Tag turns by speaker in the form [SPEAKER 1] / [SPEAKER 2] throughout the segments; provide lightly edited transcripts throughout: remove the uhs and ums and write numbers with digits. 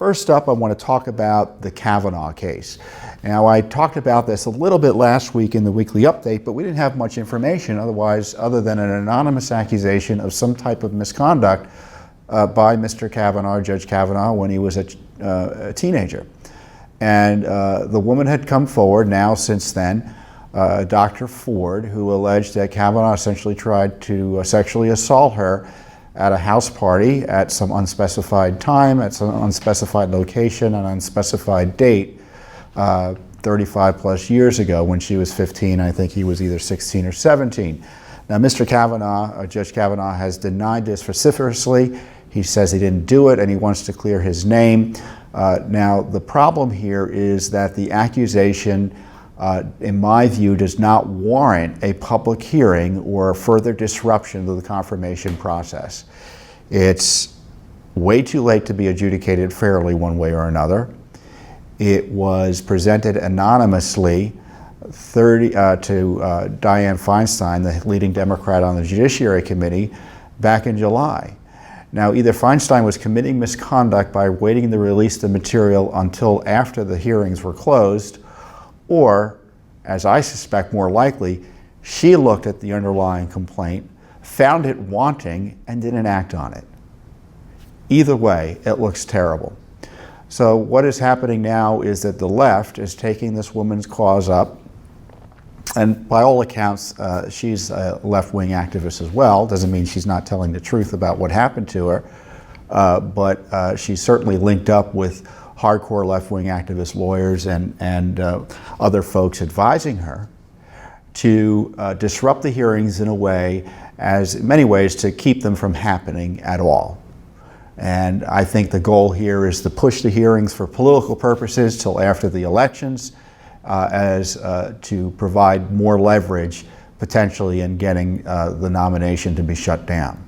[SPEAKER 1] First up, I want to talk about the Kavanaugh case. Now, I talked about this a little bit last week in the weekly update, but we didn't have much information other than an anonymous accusation of some type of misconduct by Mr. Kavanaugh, Judge Kavanaugh, when he was a teenager. And the woman had come forward now since then, Dr. Ford, who alleged that Kavanaugh essentially tried to sexually assault her at a house party at some unspecified time, at some unspecified location, an unspecified date, 35 plus years ago when she was 15. I think he was either 16 or 17. Now, Mr. Kavanaugh, Judge Kavanaugh, has denied this vociferously. He says he didn't do it and he wants to clear his name. Now, the problem here is that the accusation, in my view, does not warrant a public hearing or further disruption of the confirmation process. It's way too late to be adjudicated fairly one way or another. It was presented anonymously to Dianne Feinstein, the leading Democrat on the Judiciary Committee, back in July. Now, either Feinstein was committing misconduct by waiting to release the material until after the hearings were closed, or, as I suspect more likely, she looked at the underlying complaint, found it wanting, and didn't act on it. Either way, it looks terrible. So what is happening now is that the left is taking this woman's cause up, and by all accounts, she's a left-wing activist as well. Doesn't mean she's not telling the truth about what happened to her, but she's certainly linked up with hardcore left-wing activist lawyers and other folks advising her to disrupt the hearings in a way, in many ways, to keep them from happening at all. And I think the goal here is to push the hearings for political purposes till after the elections, to provide more leverage potentially in getting the nomination to be shut down.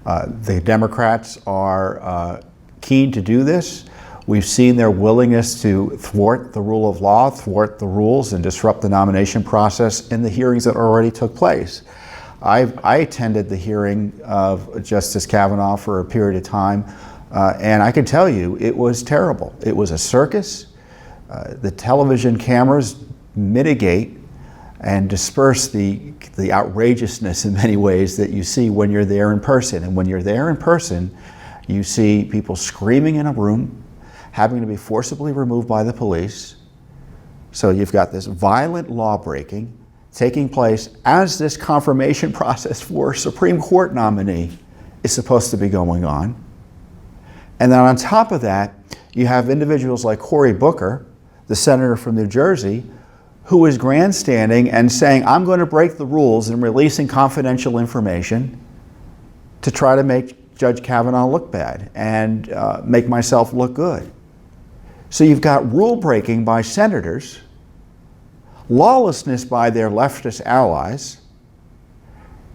[SPEAKER 1] The Democrats are keen to do this. We've seen their willingness to thwart the rule of law, thwart the rules, and disrupt the nomination process in the hearings that already took place. I attended the hearing of Justice Kavanaugh for a period of time, and I can tell you it was terrible. It was a circus. The television cameras mitigate and disperse the outrageousness in many ways that you see when you're there in person. And when you're there in person, you see people screaming in a room, having to be forcibly removed by the police. So you've got this violent law breaking taking place as this confirmation process for a Supreme Court nominee is supposed to be going on. And then on top of that, you have individuals like Cory Booker, the senator from New Jersey, who is grandstanding and saying, I'm going to break the rules and releasing confidential information to try to make Judge Kavanaugh look bad and make myself look good. So you've got rule breaking by senators, lawlessness by their leftist allies,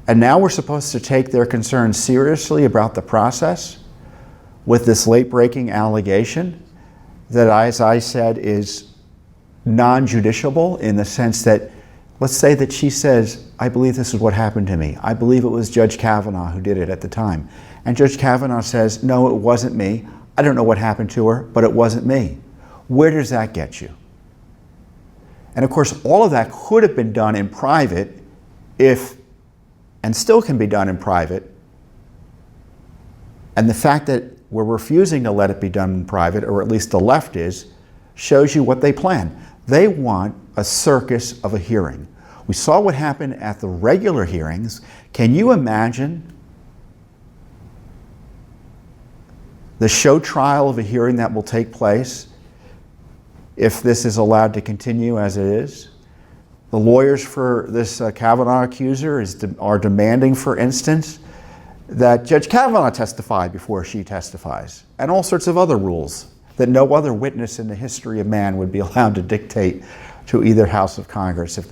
[SPEAKER 1] and now we're supposed to take their concerns seriously about the process with this late-breaking allegation that, as I said, is non-judiciable in the sense that, let's say that she says, I believe this is what happened to me. I believe it was Judge Kavanaugh who did it at the time. And Judge Kavanaugh says, no, it wasn't me. I don't know what happened to her, but it wasn't me. Where does that get you? And of course, all of that could have been done in private and still can be done in private. And the fact that we're refusing to let it be done in private, or at least the left is, shows you what they plan. They want a circus of a hearing. We saw what happened at the regular hearings. Can you imagine the show trial of a hearing that will take place if this is allowed to continue as it is? The lawyers for this Kavanaugh accuser are demanding, for instance, that Judge Kavanaugh testify before she testifies, and all sorts of other rules that no other witness in the history of man would be allowed to dictate to either House of Congress if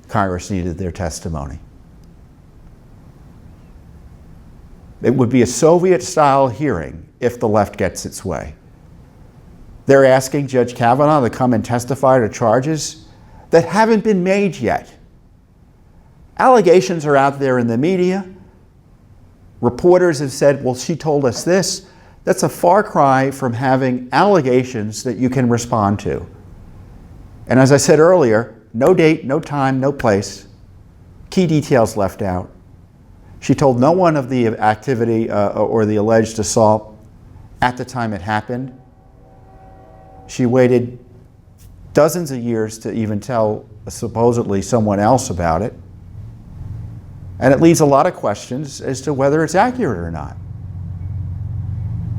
[SPEAKER 1] Congress needed their testimony. It would be a Soviet-style hearing if the left gets its way. They're asking Judge Kavanaugh to come and testify to charges that haven't been made yet. Allegations are out there in the media. Reporters have said, well, she told us this. That's a far cry from having allegations that you can respond to. And as I said earlier, no date, no time, no place, key details left out. She told no one of the activity or the alleged assault at the time it happened. She waited dozens of years to even tell supposedly someone else about it. And it leaves a lot of questions as to whether it's accurate or not.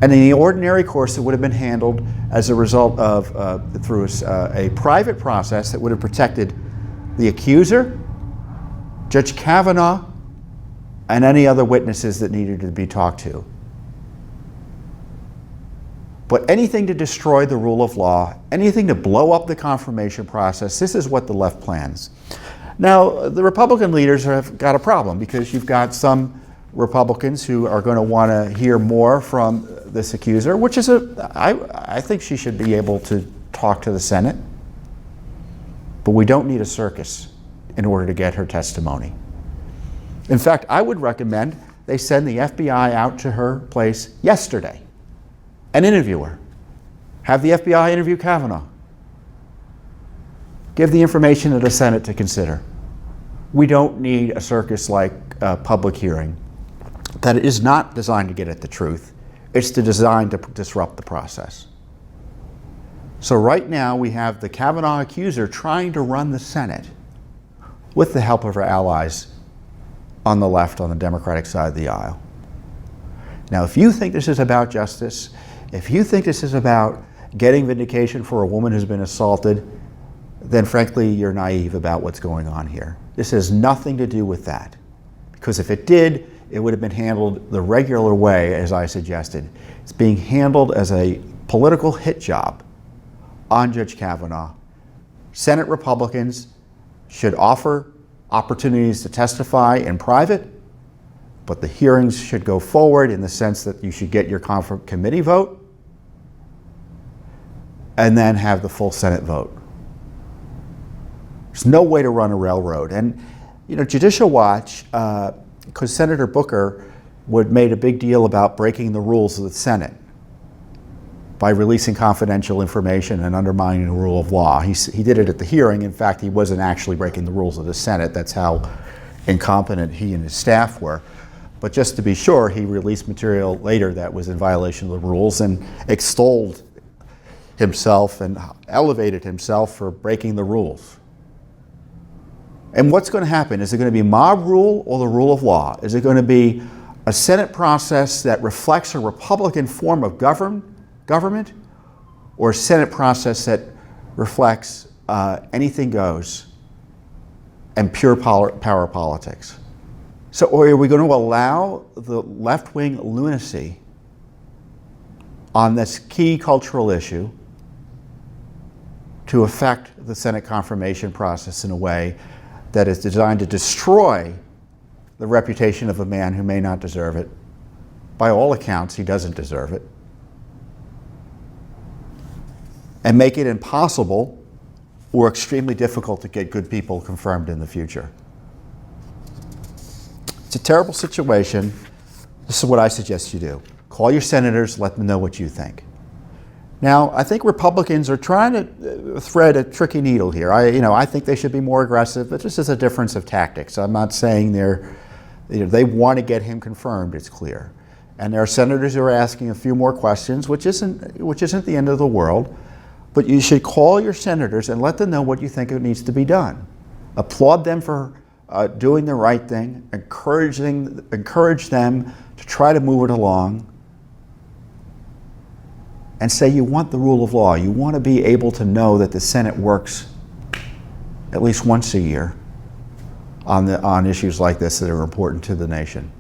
[SPEAKER 1] And in the ordinary course, it would have been handled as a result of, through a private process that would have protected the accuser, Judge Kavanaugh, and any other witnesses that needed to be talked to. But anything to destroy the rule of law, anything to blow up the confirmation process, this is what the left plans. Now, the Republican leaders have got a problem because you've got some Republicans who are going to want to hear more from this accuser, which is I think she should be able to talk to the Senate. But we don't need a circus in order to get her testimony. In fact, I would recommend they send the FBI out to her place yesterday and interview her. Have the FBI interview Kavanaugh. Give the information to the Senate to consider. We don't need a circus-like public hearing that is not designed to get at the truth. It's designed to disrupt the process. So right now we have the Kavanaugh accuser trying to run the Senate with the help of her allies on the left, on the Democratic side of the aisle. Now, if you think this is about justice, if you think this is about getting vindication for a woman who's been assaulted, then frankly, you're naive about what's going on here. This has nothing to do with that. Because if it did, it would have been handled the regular way, as I suggested. It's being handled as a political hit job on Judge Kavanaugh. Senate Republicans should offer opportunities to testify in private, but the hearings should go forward in the sense that you should get your committee vote and then have the full Senate vote. There's no way to run a railroad. And, you know, Judicial Watch, because Senator Booker made a big deal about breaking the rules of the Senate by releasing confidential information and undermining the rule of law. He did it at the hearing. In fact, he wasn't actually breaking the rules of the Senate. That's how incompetent he and his staff were. But just to be sure, he released material later that was in violation of the rules and extolled himself and elevated himself for breaking the rules. And what's going to happen? Is it going to be mob rule or the rule of law? Is it going to be a Senate process that reflects a Republican form of government, or a Senate process that reflects anything goes and pure power politics? So, or are we going to allow the left-wing lunacy on this key cultural issue to affect the Senate confirmation process in a way that is designed to destroy the reputation of a man who may not deserve it? By all accounts, he doesn't deserve it. And make it impossible or extremely difficult to get good people confirmed in the future. It's a terrible situation. This is what I suggest you do. Call your senators, let them know what you think. Now, I think Republicans are trying to thread a tricky needle here. I think they should be more aggressive, but this is a difference of tactics. I'm not saying they want to get him confirmed, it's clear. And there are senators who are asking a few more questions, which isn't the end of the world. But you should call your senators and let them know what you think needs to be done. Applaud them for doing the right thing, encourage them to try to move it along, and say you want the rule of law. You want to be able to know that the Senate works at least once a year on issues like this that are important to the nation.